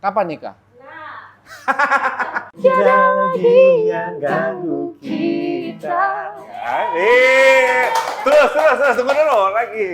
Kapan nikah? Tiada lagi yang ganggu kita. Terus, tunggu dulu lagi.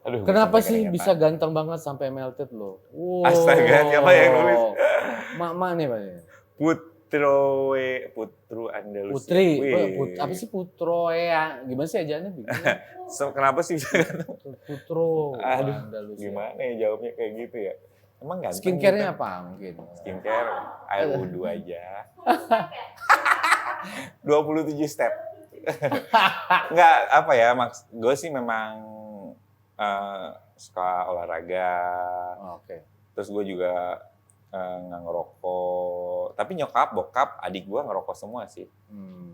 Aduh, Kenapa sampai sih keringetan. bisa ganteng banget sampai melted lo? Wow. Astaga, siapa yang nulis? Mak nih Pak. Putru Andalusia. Putri, Wih. apa sih Putro ya? Gimana sih ajaannya? Kenapa sih bisa ganteng? Putro Aduh, Andalusia. gimana ya jawabnya kayak gitu ya? Emang ganteng Skincare-nya gitu? apa mungkin? Skincare, air wudhu aja. 27 step. Enggak, apa ya, gue sih memang suka olahraga. Oke. Terus gue juga nggak ngerokok. Tapi nyokap, bokap, adik gue ngerokok semua sih.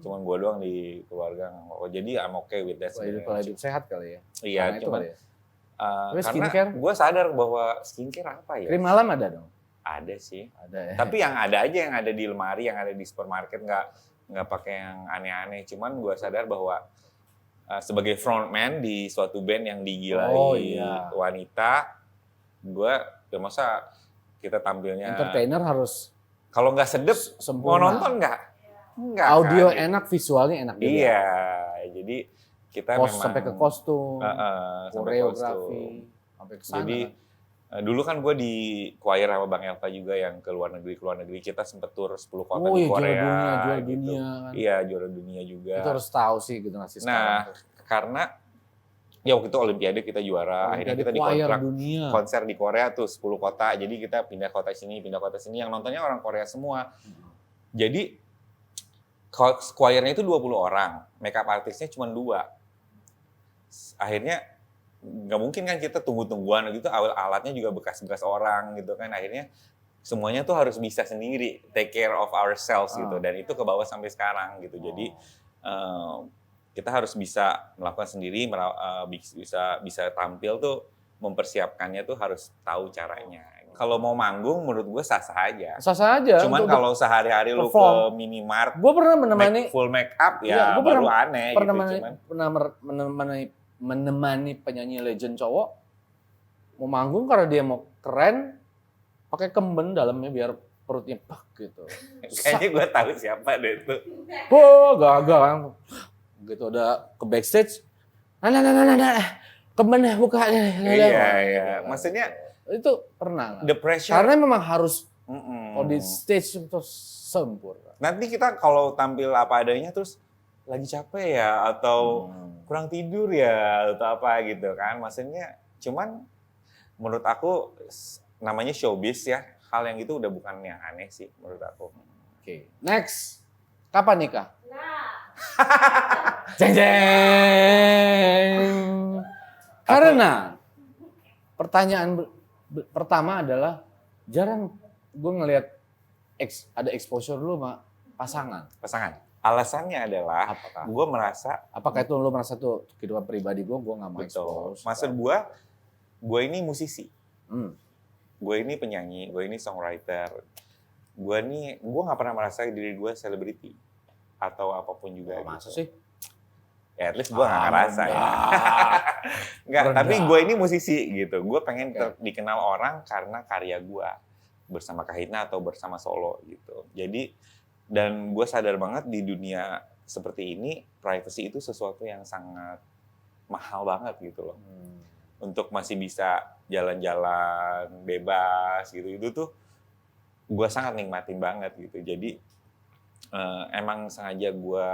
Cuman gue doang di keluarga nggak ngerokok. Jadi I'm okay with that. Pola hidup sehat kali ya? Iya, Karena itu cuman kali ya? Tapi karena skincare? gue sadar bahwa skincare apa ya? Krim malam ada dong? Ada sih. Ada ya? Tapi yang ada aja, yang ada di lemari, yang ada di supermarket, nggak pakai yang aneh-aneh. Cuman gue sadar bahwa sebagai frontman di suatu band yang digilai wanita, gue ya masa kita tampilnya Entertainer harus kalau nggak sedep mau sempurna. nonton nggak Audio kan? enak, visualnya enak juga. Iya, jadi kita memang Sampai ke kostum, sampai koreografi, kostum. sampai ke sana. Jadi dulu kan gue di choir sama Bang Elva juga yang ke luar negeri kita sempet tur 10 kota di Korea. Juara gitu. dunia kan. Iya, juara dunia juga. Itu harus tahu sih generasi Nah, sekarang. karena ya waktu itu Olimpiade kita juara, akhirnya kita dikontrak konser di Korea tuh 10 kota. Jadi kita pindah kota sini, yang nontonnya orang Korea semua. Jadi choirnya itu 20 orang, makeup artisnya cuma 2. Akhirnya nggak mungkin kan kita tunggu-tungguan gitu, alatnya juga bekas-bekas orang gitu kan. Akhirnya semuanya tuh harus bisa sendiri, take care of ourselves gitu. Dan itu ke bawah sampai sekarang gitu. Jadi kita harus bisa melakukan sendiri, bisa tampil tuh, mempersiapkannya tuh harus tahu caranya. Kalau mau manggung menurut gue sah-sah aja. Sah-sah aja. Cuman kalau sehari-hari lu ke minimart, gue pernah menemani full make up ya baru aneh gitu. Menemani penyanyi legend cowok mau manggung karena dia mau keren, pakai kemben dalamnya biar perutnya pak gitu. Kayaknya gue tahu siapa deh itu. Gagal kan. Gitu udah ke backstage. Kembennya buka. Iya. Maksudnya itu pernah. The pressure. Karena memang harus kalau di stage itu sempurna. Nanti kita kalau tampil apa adanya terus lagi capek ya atau kurang tidur ya atau apa gitu kan. Maksudnya cuman menurut aku namanya showbiz ya. Hal yang itu udah bukan yang aneh sih menurut aku. Oke. Next. Kapan nikah? Jeng jeng. Karena pertanyaan pertama adalah jarang gue ngelihat ada exposure lu sama pasangan. Alasannya adalah gue merasa. Apakah itu lu merasa tuh kehidupan pribadi gue nggak mau expose? Maksud gue ini musisi. Gue ini penyanyi, gue ini songwriter. Gue nggak pernah merasa diri gue selebriti atau apapun juga. Masa sih? Ya, at least gue nggak ngerasa ya. Nggak, tapi gue ini musisi gitu. Gue pengen dikenal orang karena karya gue bersama Kahitna atau bersama solo gitu. Jadi dan gue sadar banget di dunia seperti ini privacy itu sesuatu yang sangat mahal banget gitu loh. Untuk masih bisa jalan-jalan bebas gitu, itu tuh gue sangat nikmatin banget gitu. Jadi emang sengaja gue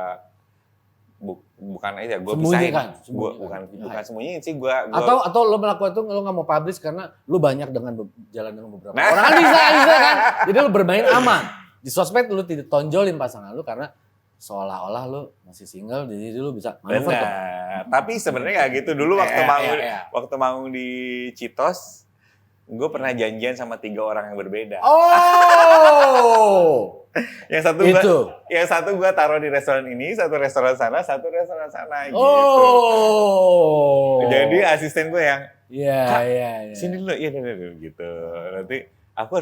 bukan aja gue pisahin, bukan sembunyiin sih gue. Atau lo melakukan itu lo nggak mau publish karena lo banyak jalan dengan beberapa orang kan bisa kan. Jadi lo bermain aman di sosmed, lo tidak tonjolin pasangan lo karena seolah-olah lo masih single, jadi lo bisa manuver. Tapi sebenarnya nggak gitu. Dulu waktu manggung di Citos, Gue pernah janjian sama 3 orang yang berbeda. Oh, Yang satu gua taruh di restoran ini, satu restoran sana gitu. Oh. Jadi asisten gue yang Kak, Iya. sini dulu, iya dulu gitu. Nanti aku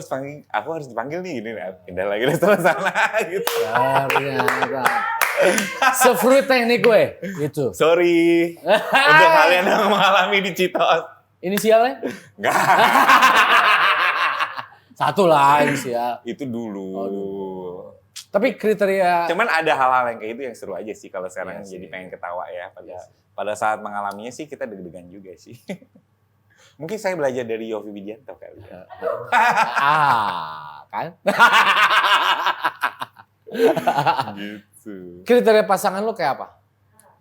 harus dipanggil nih gini, pindah lagi restoran sana gitu. Ternyata. Sefruit teknik gue, gitu. Sorry untuk kalian yang mengalami di Citos. Inisialnya? Enggak. Satu lah inisial. Itu dulu. Tapi kriteria... Cuman ada hal-hal yang kayak itu yang seru aja sih kalau sekarang Iya jadi sih. pengen ketawa ya. Pada saat mengalaminya sih kita deg-degan juga sih. Mungkin saya belajar dari Yovie Widianto kali ya. Kan? Gitu. Kriteria pasangan lu kayak apa?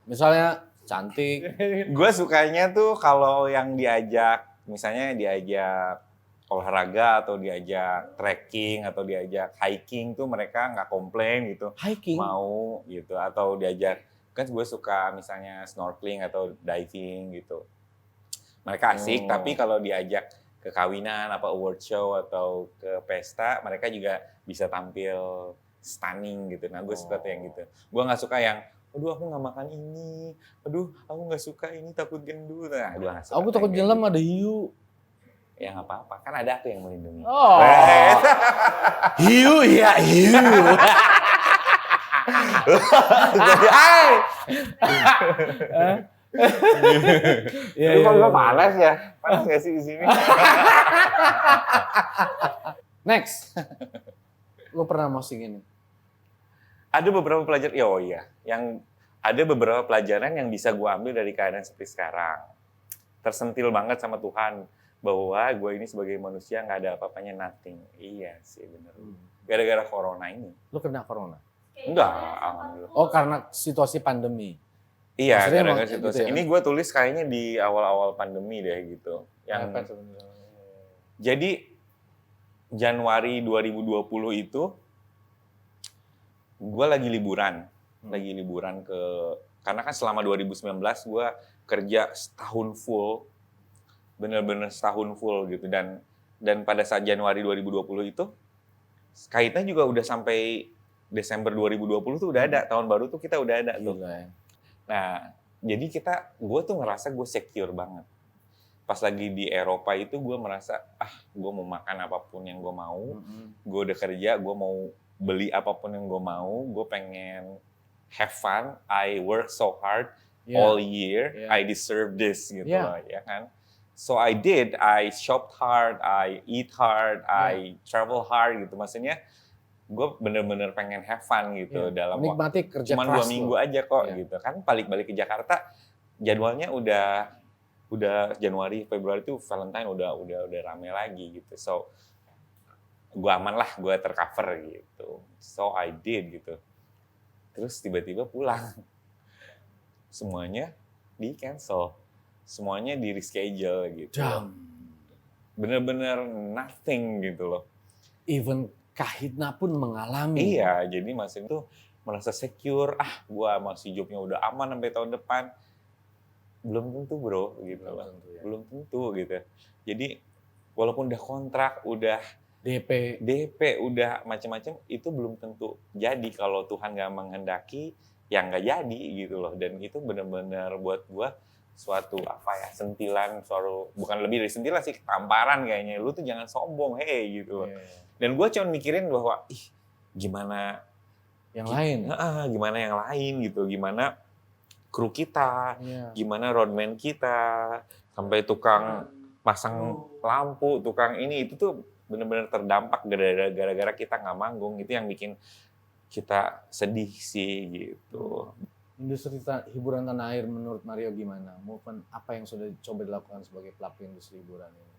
Misalnya cantik. Gue sukanya tuh kalau yang misalnya diajak olahraga atau diajak trekking atau diajak hiking tuh mereka nggak komplain gitu. Hiking? Mau gitu. Atau diajak, kan gue suka misalnya snorkeling atau diving gitu. Mereka asik, tapi kalau diajak ke kawinan, award show atau ke pesta, mereka juga bisa tampil stunning gitu. Nah, gue suka tuh yang gitu. Gue nggak suka yang, aduh aku nggak makan ini, aduh aku nggak suka ini, takut gendut. Nah, gue nggak suka. Aku takut nyelam ada hiu. Ya nggak apa-apa, kan ada aku yang melindungi. Oh. Hiu. Tapi kalau panas ya, panas nggak sih di sini? Next. Lu pernah mosing ini? Ada beberapa pelajaran, ada beberapa pelajaran yang bisa gue ambil dari keadaan seperti sekarang. Tersentil banget sama Tuhan bahwa gue ini sebagai manusia nggak ada apa-apanya, nothing. Iya sih bener. Gara-gara corona ini. Lu kena corona? Enggak, alhamdulillah. Oh, karena situasi pandemi. Iya, Maksudnya gara-gara emang situasi. gitu ya? Ini gue tulis kayaknya di awal-awal pandemi deh gitu. Jadi Januari 2020 itu gue lagi liburan. Karena kan selama 2019 gue kerja setahun full. Bener-bener setahun full gitu. Dan pada saat Januari 2020 itu, kaitannya juga udah sampai Desember 2020 tuh udah ada. Tahun baru tuh kita udah ada tuh. Gila ya. Nah, jadi gue tuh ngerasa gue secure banget. Pas lagi di Eropa itu gue merasa, gue mau makan apapun yang gue mau. Gue udah kerja, gue mau beli apapun yang gue mau. Gue pengen have fun. I work so hard all year. I deserve this gitu loh, ya kan. So I did. I shopped hard, I eat hard, I travel hard gitu. Maksudnya gue bener-bener pengen have fun gitu dalam menikmati kerja cuma 2 minggu aja kok gitu kan. Balik ke Jakarta jadwalnya udah Januari Februari tuh Valentine udah rame lagi gitu. So gue aman lah, gue tercover gitu. So I did gitu. Terus tiba-tiba pulang, semuanya di cancel, semuanya di reschedule gitu. Bener-bener nothing gitu loh. Even Kahitna pun mengalami. Iya, jadi maksudnya tuh merasa secure, gua masih hidupnya udah aman sampai tahun depan. Belum tentu bro, gitu loh. Belum tentu gitu. Jadi walaupun udah kontrak, udah DP udah macam-macam, itu belum tentu jadi kalau Tuhan nggak menghendaki, ya nggak jadi gitu loh. Dan itu benar-benar buat gua suatu sentilan, bukan lebih dari sentilan sih, tamparan kayaknya. Lu tuh jangan sombong, gitu loh. Dan gue cuma mikirin bahwa gimana yang lain, gimana yang lain gitu, gimana kru kita, gimana roadman kita, sampai tukang pasang lampu, tukang ini itu tuh benar-benar terdampak gara-gara kita nggak manggung. Itu yang bikin kita sedih sih gitu. Industri hiburan tanah air menurut Mario gimana? Movement apa yang sudah coba dilakukan sebagai pelaku industri hiburan ini?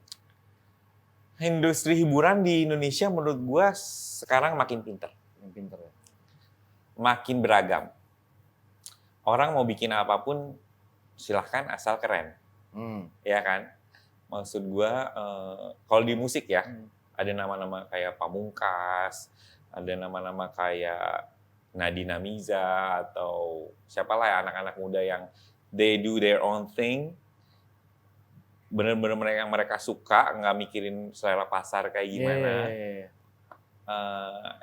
Industri hiburan di Indonesia menurut gue sekarang makin pinter. Makin beragam. Orang mau bikin apapun silahkan asal keren. Ya kan? Maksud gue, kalau di musik ya, ada nama-nama kayak Pamungkas, ada nama-nama kayak Nadina Miza, atau siapalah ya anak-anak muda yang they do their own thing. bener-bener mereka suka, nggak mikirin selera pasar kayak gimana. Yeah.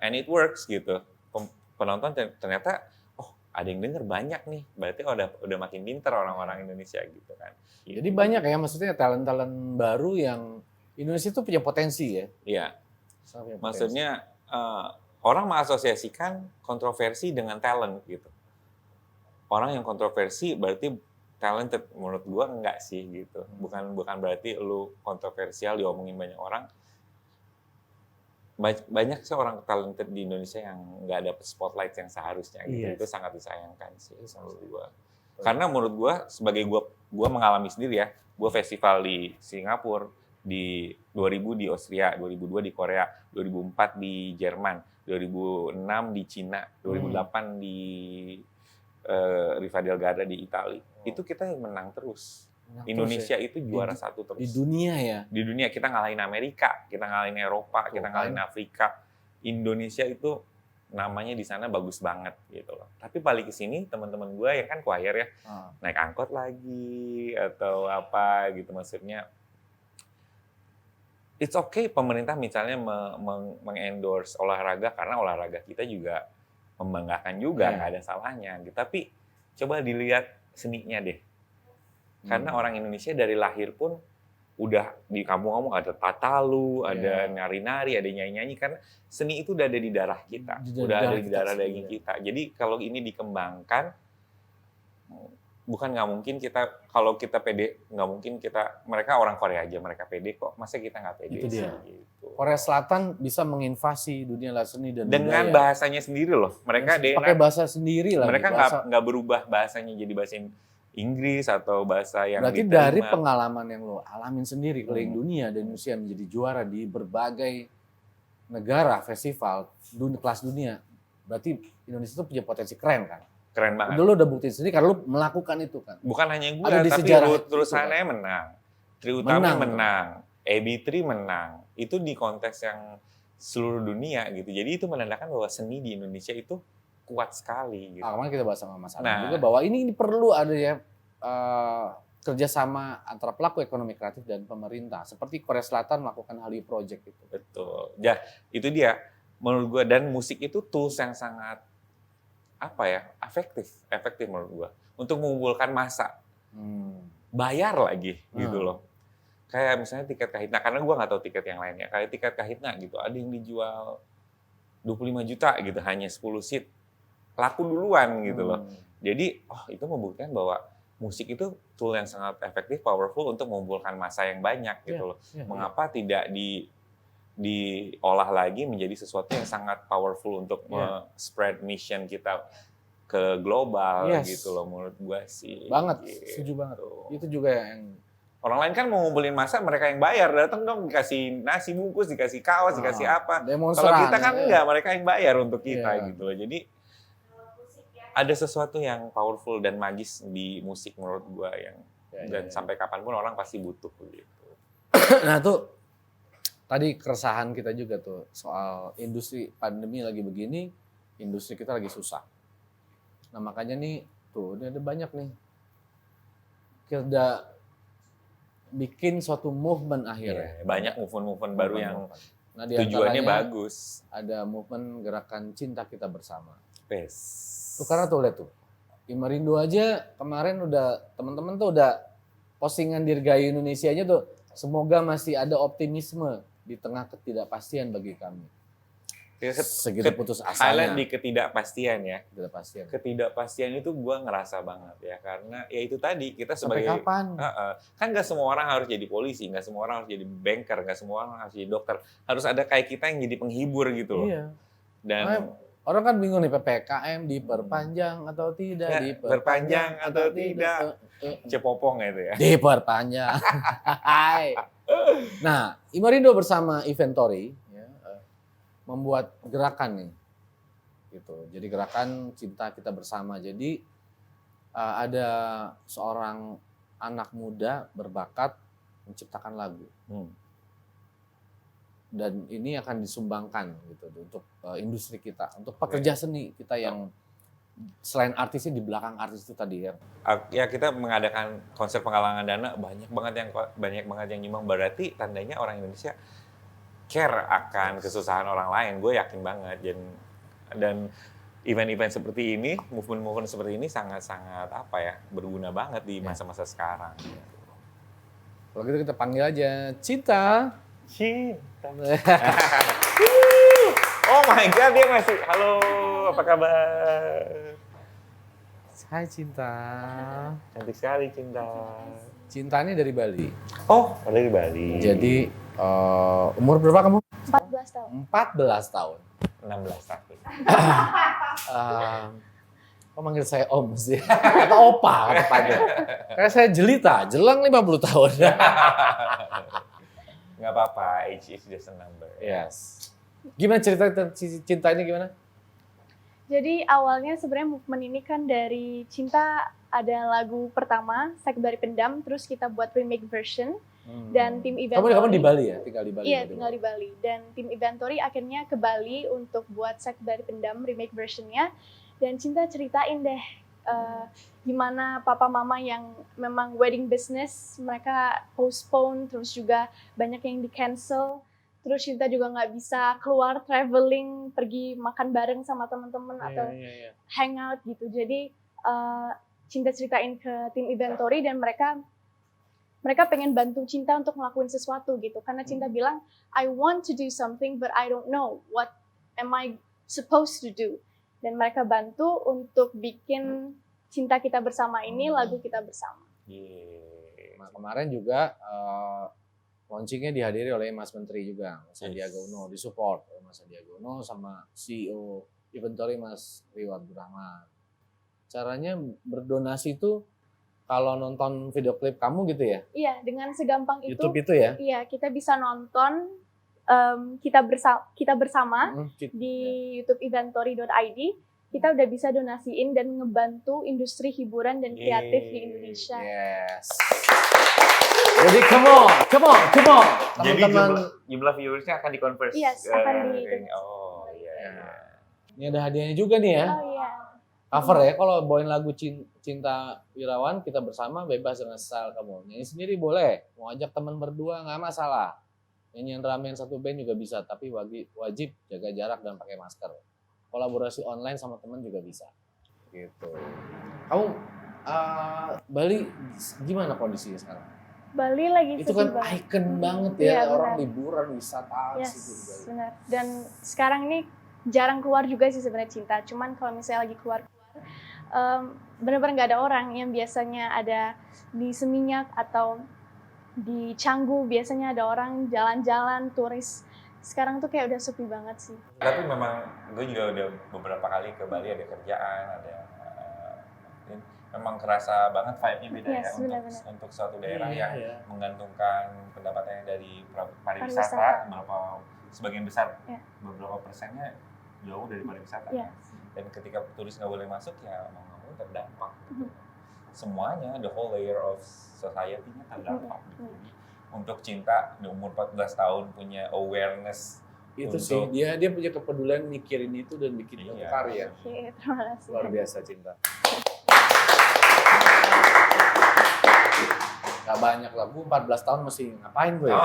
And it works gitu. Penonton ternyata ada yang denger banyak nih, berarti udah makin pinter orang-orang Indonesia gitu kan. Jadi banyak ya, maksudnya talent-talent baru yang Indonesia itu punya potensi ya. Iya. Sangat punya potensi. Maksudnya orang mengasosiasikan kontroversi dengan talent gitu. Orang yang kontroversi berarti talented, menurut gua enggak sih gitu. Bukan berarti lu kontroversial diomongin banyak orang. Banyak sih orang talented di Indonesia yang nggak dapet spotlight yang seharusnya gitu. Yes. Itu sangat disayangkan sih menurut gua. Karena menurut gua sebagai gua mengalami sendiri ya, gua festival di Singapura, di 2000 di Austria, 2002 di Korea, 2004 di Jerman, 2006 di Cina, 2008 di Riva del Garda di Italia. Itu kita yang menang terus. Indonesia itu juara satu terus. Di dunia ya? Di dunia, kita ngalahin Amerika, kita ngalahin Eropa, kita ngalahin Afrika. Indonesia itu namanya di sana bagus banget gitu loh. Tapi balik ke sini teman-teman gue yang kan choir ya, naik angkot lagi atau apa gitu, maksudnya it's okay pemerintah misalnya mengendorse olahraga karena olahraga kita juga membanggakan juga, nggak ada salahnya gitu. Tapi coba dilihat seninya deh. Karena orang Indonesia dari lahir pun udah di kampung-kampung ada tatalu, ada nari-nari, ada nyanyi-nyanyi, karena seni itu udah ada di darah kita, udah ada di darah daging kita. Jadi kalau ini dikembangkan, bukan nggak mungkin kita, kalau kita pede, nggak mungkin kita, mereka orang Korea aja, mereka pede kok, masa kita nggak pede sih? Gitu. Korea Selatan bisa menginvasi dunia seni dan dengan budaya. bahasanya sendiri loh, mereka pakai bahasa sendiri lah. Mereka nggak berubah bahasanya jadi bahasa Inggris atau bahasa yang berarti dari pengalaman yang lo alamin sendiri keliling dunia dan Indonesia menjadi juara di berbagai negara festival kelas dunia, berarti Indonesia itu punya potensi keren kan? Keren banget. Dulu udah buktiin sendiri karena lo melakukan itu kan? Bukan hanya gue, tapi terus Hanaya menang, Trie Utami menang, AB3 menang. Itu di kontes yang seluruh dunia gitu. Jadi itu menandakan bahwa seni di Indonesia itu kuat sekali gitu. Kemarin kita bahas sama Mas Anang juga bahwa ini perlu ada ya kerjasama antara pelaku ekonomi kreatif dan pemerintah. Seperti Korea Selatan melakukan Hallyu Project itu. Betul. Ya, itu dia menurut gua, dan musik itu tools yang sangat efektif menurut gua untuk mengumpulkan massa. Bayar lagi gitu loh. Kayak misalnya tiket Kahitna, karena gua nggak tahu tiket yang lainnya. Kayak tiket Kahitna gitu, ada yang dijual 25 juta gitu, hanya 10 seat. Laku duluan gitu loh. Jadi, itu membuktikan bahwa musik itu tool yang sangat efektif, powerful untuk mengumpulkan massa yang banyak gitu loh. Mengapa tidak diolah lagi menjadi sesuatu yang sangat powerful untuk spread mission kita ke global gitu loh, menurut gua sih. Banget, gitu. setuju banget. Itu juga yang orang lain kan mau ngumpulin massa, mereka yang bayar, datang dong dikasih nasi bungkus, dikasih kaos, dikasih apa. Kalau kita kan enggak, mereka yang bayar untuk kita gitu loh. Jadi ada sesuatu yang powerful dan magis di musik menurut gua yang dan sampai kapanpun orang pasti butuh gitu. Nah tuh tadi keresahan kita juga tuh soal industri, pandemi lagi begini, industri kita lagi susah. Nah makanya nih tuh ada banyak nih kita bikin suatu movement akhirnya. Banyak movement baru yang tujuannya bagus. Ada movement gerakan cinta kita bersama. Yes. Tuh karena tuh lihat tuh, Imarindo aja kemarin udah teman-teman tuh udah postingan Dirgahayu Indonesia-nya tuh, semoga masih ada optimisme di tengah ketidakpastian bagi kami. Segitu putus asanya. Highlight di ketidakpastian ya. Ketidakpastian itu gue ngerasa banget ya, karena ya itu tadi kita sebagai sampai kapan? Kan nggak semua orang harus jadi polisi, nggak semua orang harus jadi banker, nggak semua orang harus jadi dokter. Harus ada kayak kita yang jadi penghibur gitu loh. Iya. Dan orang kan bingung nih, PPKM diperpanjang atau tidak, diperpanjang atau tidak. Cepopong itu ya. Diperpanjang. Nah, Imarindo bersama Inventory ya, membuat gerakan nih. Gitu. Jadi gerakan cinta kita bersama. Jadi ada seorang anak muda berbakat menciptakan lagu. Dan ini akan disumbangkan gitu untuk industri kita, untuk pekerja seni kita yang selain artisnya di belakang artis itu tadi ya. Ya kita mengadakan konser penggalangan dana banyak banget yang nyumbang, berarti tandanya orang Indonesia care akan kesusahan orang lain. Gue yakin banget dan event-event seperti ini, movement-movement seperti ini sangat-sangat berguna banget di masa-masa sekarang. Kalau gitu kita panggil aja Cinta. Oh my God, dia ngasih, halo, apa kabar? Hai Cinta. Cantik sekali, Cinta. Cinta ini dari Bali. Oh, dari Bali. Jadi umur berapa kamu? 14 tahun. 14 tahun. 16 tahun. Kok manggil saya Om sih? Atau Opa tepatnya. Kayak saya Jelita, jelang 50 tahun. Nggak apa-apa, age is just a number. Yes. Gimana cerita Cinta ini gimana? Jadi awalnya sebenarnya movement ini kan dari Cinta, ada lagu pertama, Sakit Dari Pendam, terus kita buat remake version. Dan tim Inventory. Kamu di Bali ya? Tinggal di Bali? Iya, tinggal di Bali. Dan tim Inventory akhirnya ke Bali untuk buat Sakit Dari Pendam remake versionnya. Dan Cinta ceritain deh gimana papa mama yang memang wedding business, mereka postpone, terus juga banyak yang di cancel. Terus Cinta juga nggak bisa keluar traveling, pergi makan bareng sama teman-teman atau hangout gitu. Jadi Cinta ceritain ke tim Inventory dan mereka pengen bantu Cinta untuk ngelakuin sesuatu gitu. Karena Cinta bilang, I want to do something but I don't know what am I supposed to do. Dan mereka bantu untuk bikin Cinta Kita Bersama ini lagu kita bersama. Nah, kemarin juga launchingnya dihadiri oleh Mas Menteri juga, Mas Sandiaga Uno, disupport oleh Mas Sandiaga Uno sama CEO Inventory Mas Rio Abdurrahman. Caranya berdonasi itu kalau nonton video klip kamu gitu ya? Iya, dengan segampang itu. YouTube itu ya? Iya, kita bisa nonton kita bersama di YouTube inventory.id. Kita udah bisa donasiin dan ngebantu industri hiburan dan kreatif di Indonesia. Yes. Jadi come on. Jadi Teman-teman. jumlah viewersnya akan dikonversi. Yes, akan Oh iya. Ini ada hadiahnya juga nih ya. Oh iya. Cover ya, kalau bawain lagu Cinta Wirawan Kita Bersama bebas dengan style kamu. Nyanyi sendiri boleh, mau ajak teman berdua nggak masalah. Nyanyian ramean satu band juga bisa, tapi wajib jaga jarak dan pakai masker. Kolaborasi online sama teman juga bisa. Gitu. Kamu Bali gimana kondisinya sekarang? Bali lagi Itu kan banget. icon banget ya, Iya, orang benar. liburan, wisata Yes, situ di Bali. benar. Dan sekarang ini jarang keluar juga sih sebenarnya Cinta. Cuman kalau misalnya lagi keluar, benar-benar nggak ada orang yang biasanya ada di Seminyak atau di Canggu. Biasanya ada orang jalan-jalan, turis. Sekarang tuh kayak udah sepi banget sih. Tapi memang gue juga udah beberapa kali ke Bali, ada kerjaan, memang kerasa banget vibe-nya beda Yes, ya benar-benar. untuk suatu daerah Iya, yang iya. menggantungkan pendapatannya dari Pariwisata. pariwisata, sebagian besar, Iya. beberapa persennya jauh dari pariwisata. Yes. Dan ketika turis nggak boleh masuk ya mau nggak mau terdampak. Gitu. Semuanya, the whole layer of society-nya terdampak. Gitu. Untuk Cinta di umur 14 tahun punya awareness Itu untuk- sih, dia punya kepedulian mikirin itu dan bikin Iya. karya. Oke, terima kasih. Luar biasa Cinta. Gak banyak lah, gue 14 tahun masih ngapain gue ya?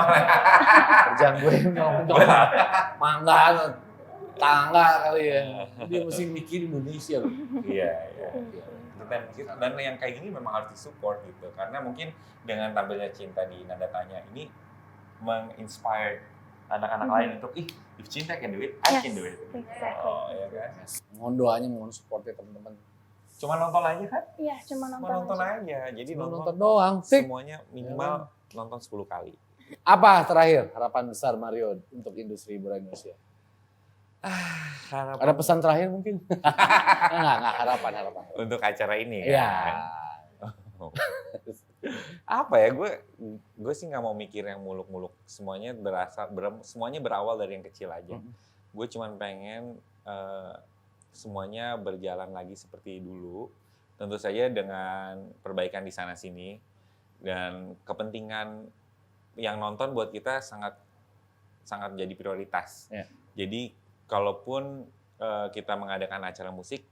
Kerjaan gue nyolong mangga, tangga kali ya. Dia mesti mikir Indonesia loh. Iya. Dan yang kayak gini memang harus disupport gitu. Karena mungkin dengan tampilnya Cinta di Nada Tanya ini menginspire anak-anak lain untuk, if Cinta can do it, I can do it. Exactly. Oh, iya kan? Mohon doanya, mohon supportnya teman-teman. Cuma nonton aja kan? Iya, cuma Cuma nonton nonton aja. aja. Jadi Cuma nonton nonton doang. Sik. semuanya minimal nonton 10 kali. Apa terakhir harapan besar Mario untuk industri hiburan Indonesia? Ada pesan terakhir mungkin? Enggak, harapan. Untuk acara ini kan? Iya. Apa ya, gue sih nggak mau mikir yang muluk-muluk. Semuanya semuanya berawal dari yang kecil aja. Gue cuman pengen semuanya berjalan lagi seperti dulu. Tentu saja dengan perbaikan di sana sini dan kepentingan yang nonton buat kita sangat jadi prioritas. Ya. Jadi kalaupun kita mengadakan acara musik,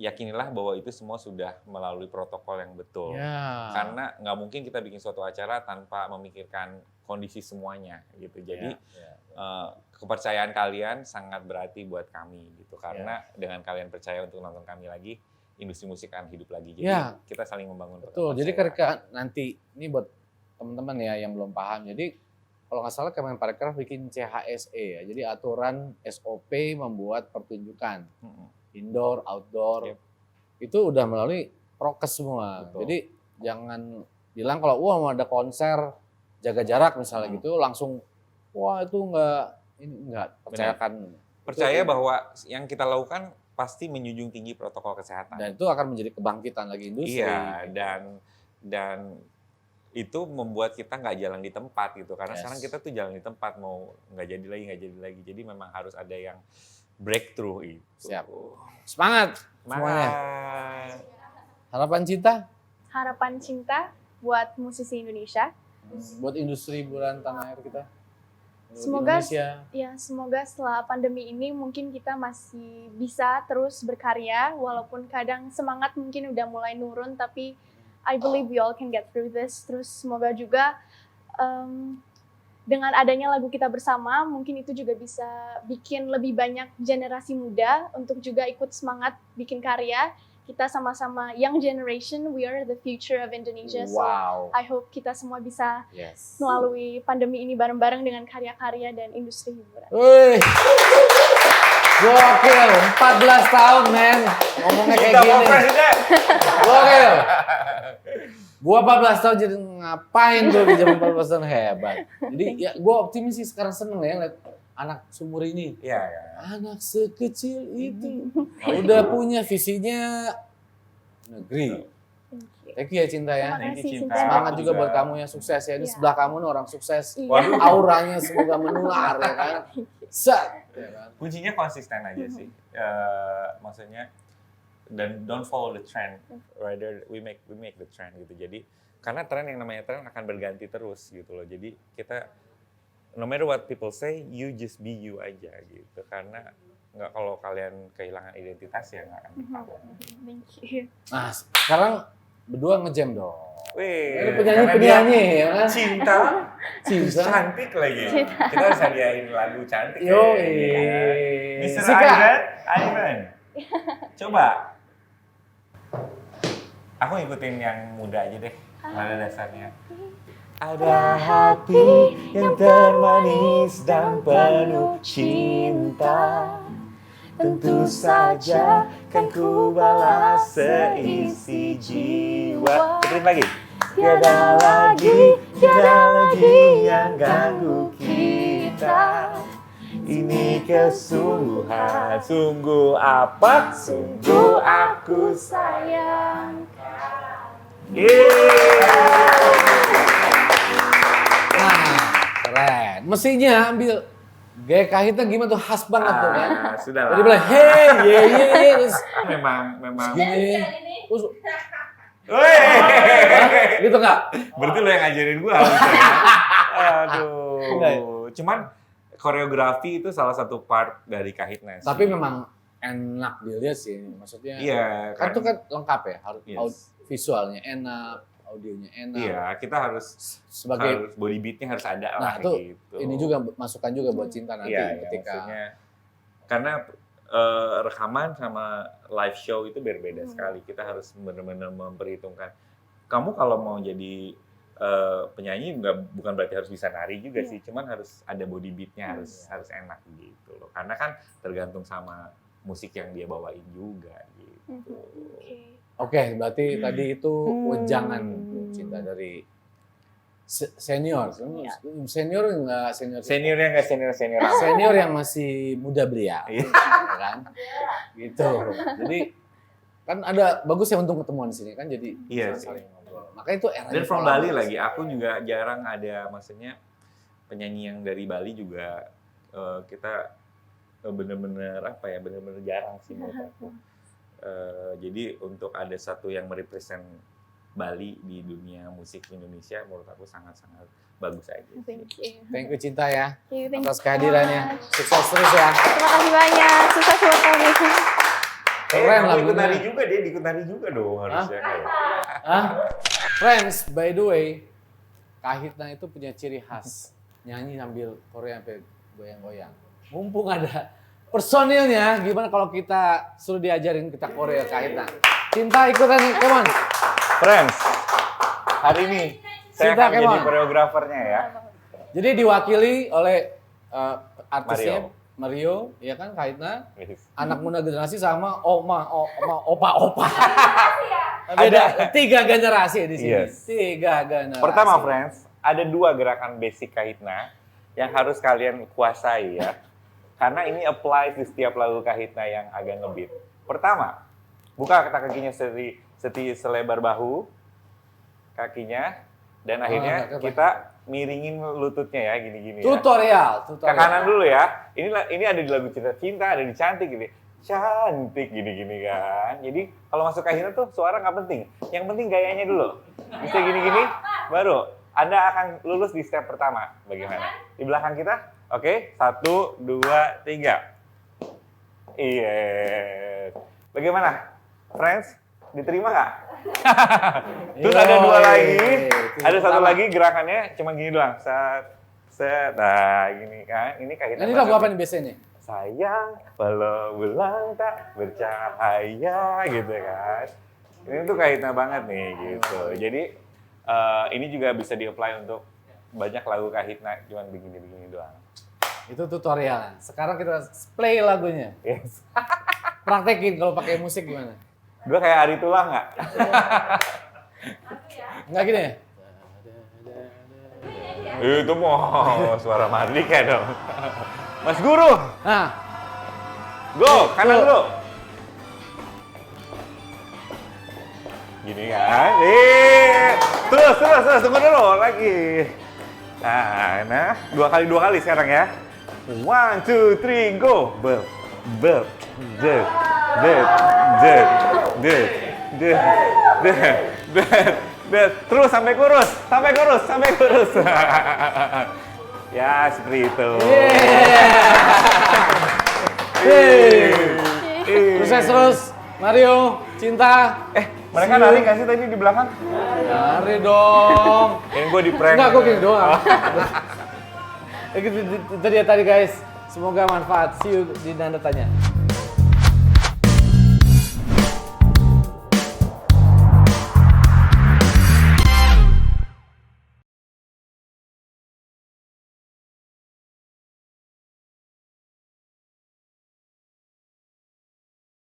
yakinilah bahwa itu semua sudah melalui protokol yang betul. Ya. Karena nggak mungkin kita bikin suatu acara tanpa memikirkan kondisi semuanya gitu. Jadi kepercayaan kalian sangat berarti buat kami gitu. Karena dengan kalian percaya untuk nonton kami lagi, industri musik akan hidup lagi. Jadi kita saling membangun. Betul. Jadi ketika nanti ini buat teman-teman ya yang belum paham. Jadi kalau nggak salah Kemenparekraf bikin CHSE ya. Jadi aturan SOP membuat pertunjukan indoor, outdoor. Itu udah melalui prokes semua. Betul. Jadi jangan bilang kalau wah mau ada konser jaga jarak misalnya gitu langsung wah itu enggak percayakan. Percaya bahwa yang kita lakukan pasti menjunjung tinggi protokol kesehatan. Dan itu akan menjadi kebangkitan lagi industri. Iya, dan itu membuat kita nggak jalan di tempat gitu. Karena sekarang kita tuh jalan di tempat, mau nggak jadi lagi. Jadi memang harus ada yang breakthrough itu. Siap. Semangat semuanya. Harapan cinta? Harapan cinta buat musisi Indonesia. Buat industri hiburan tanah air kita. Semoga Indonesia. ya semoga setelah pandemi ini mungkin kita masih bisa terus berkarya walaupun kadang semangat mungkin udah mulai nurun, tapi I believe we all can get through this. Terus semoga juga dengan adanya lagu kita bersama mungkin itu juga bisa bikin lebih banyak generasi muda untuk juga ikut semangat bikin karya. Kita sama-sama young generation, we are the future of Indonesia. Wow. So I hope kita semua bisa melalui pandemi ini bareng-bareng dengan karya-karya dan industri hiburan. Wih. Gokil, 14 tahun men. Ngomongnya kayak gini. Gokil. Gua 14 tahun jadi ngapain tuh di zaman 14 tahun, hebat. Jadi ya gua optimis sih sekarang, seneng ya lihat anak seumur ini. Iya. Anak sekecil itu udah punya visinya negeri. Thank you ya Cinta ya. Terima kasih, Cinta. Semangat juga buat kamu yang sukses ya. Ini Iya. sebelah kamu nih orang sukses. Iya. Auranya semoga menular ya kan. Set. Ya kan? Kuncinya konsisten aja sih. Maksudnya dan don't follow the trend, rather we make the trend gitu. Jadi karena tren yang namanya tren akan berganti terus gitu loh. Jadi kita no matter what people say, you just be you aja gitu. Karena nggak, kalau kalian kehilangan identitas ya nggak akan bertahan. Thank you. Nah sekarang berdua ngejam dong. Wih, Ini penyanyi-penyanyi ya kan. Cinta, Cinta. cantik lagi. Kita harus hadiahin lagu cantik. Yo, Mr. Sika. Ivan, coba. Aku ngikutin yang muda aja deh, pada dasarnya. Ada hati yang termanis dan penuh cinta, tentu saja kan ku balas seisi jiwa. Puterin lagi. Tiada lagi yang ganggu kita. Ini kesungguhan, sungguh apa? Sungguh aku sayang. Nah keren. Mestinya ambil gaya Kahitna gimana tuh, khas banget tuh kan. Sudah lah. Jadi bilang hey ye terus Memang. gini. Terus Wih. gitu nggak? Berarti lo yang ngajarin gua harusnya. Aduh. Enggak ya? Cuman koreografi itu salah satu part dari Kahitna sih. Tapi memang enak dilihat sih, maksudnya. Iya. Kan itu kan lengkap ya, harus Yes. visualnya enak, audionya enak. Iya, kita harus Sebagai body beatnya harus ada nah lah itu gitu. ini juga masukan juga buat Cinta nanti Iya, ketika maksudnya karena rekaman sama live show itu berbeda sekali. Kita harus benar-benar memperhitungkan. Kamu kalau mau jadi penyanyi bukan berarti harus bisa nari juga sih, cuman harus ada body beatnya, harus enak gitu loh. Karena kan tergantung sama musik yang dia bawain juga gitu. Oke, berarti tadi itu wejangan Cinta dari senior. Senior enggak senior. Seniornya nggak senior. Senior yang masih muda belia. Iya. Kan? Gitu. Jadi kan ada bagus ya untuk ketemuan di sini kan, jadi Iya bisa sih. saling ngobrol. Makanya itu era Dan from Bali lagi, aku juga jarang ada, maksudnya penyanyi yang dari Bali juga kita bener-bener jarang sih menurut aku. Jadi untuk ada satu yang merepresent Bali di dunia musik Indonesia, menurut aku sangat-sangat bagus aja. Thank you. Thank you Cinta ya Thank you atas so kehadirannya. much. Sukses terus ya. Terima kasih banyak. Sukses buat kami. Keren kamu ikut lagunya. nari juga, dia ikut nari juga dong harusnya. Hah? Friends, by the way, Kahitna itu punya ciri khas. Nyanyi sambil Korea sampai goyang-goyang. Mumpung ada personilnya, gimana kalau kita suruh diajarin kita Korea Kahitna? Cinta ikutan nih, come on. Friends, hari ini saya Cinta, akan come jadi on. koreografernya ya. Jadi diwakili oleh artisnya Mario, ya kan Kahitna, anak muda generasi sama opa-opa. Beda 3 generasi di sini. Yes. 3 generasi. Pertama, friends, ada 2 gerakan basic Kahitna yang harus kalian kuasai ya. Karena ini apply di setiap lagu Kahitna yang agak ngebeat. Pertama, buka kakinya selebar bahu, kakinya, dan akhirnya kita miringin lututnya ya, gini-gini ya. Tutorial. Ke kanan dulu ya. Ini ada di lagu Cinta, ada di Cantik gitu. Cantik gini-gini kan. Jadi kalau masuk Kahitna tuh suara nggak penting. Yang penting gayanya dulu. Bisa gini-gini, baru Anda akan lulus di step pertama. Bagaimana? Di belakang kita? Oke, 1, 2, 3. Iya. Bagaimana? Friends, diterima nggak? Terus ada 2 lagi. Ada 1 lagi gerakannya cuma gini doang. Set. Nah, gini kan. Ini Kahitna. Ini lagu apa nih biasanya? Sayang, walau bulan tak bercahaya gitu kan. Ini tuh Kahitna banget nih gitu. Jadi ini juga bisa di-apply untuk banyak lagu Kahitna, cuman begini-begini doang. Itu tutorial. Sekarang kita play lagunya. Yes. Praktekin kalau pakai musik gimana? Gue kayak Ari Tulang nggak? Enggak gini ya? Itu mau suara Mardika dong. Mas Guru, Nah, go, kanan dulu. Gini kan? Terus, tunggu dulu lagi. Nah, 2 kali sekarang ya. 1, 2, 3, go. Bel, det. Terus sampai kurus. Ya, seperti itu. Terus, Mario, Cinta. Mereka nari nggak sih tadi di belakang? Nari dong. Yang gue di prank. Enggak, gue gini doang. Itu dia tadi guys. Semoga manfaat. See you di Nanda Tanya.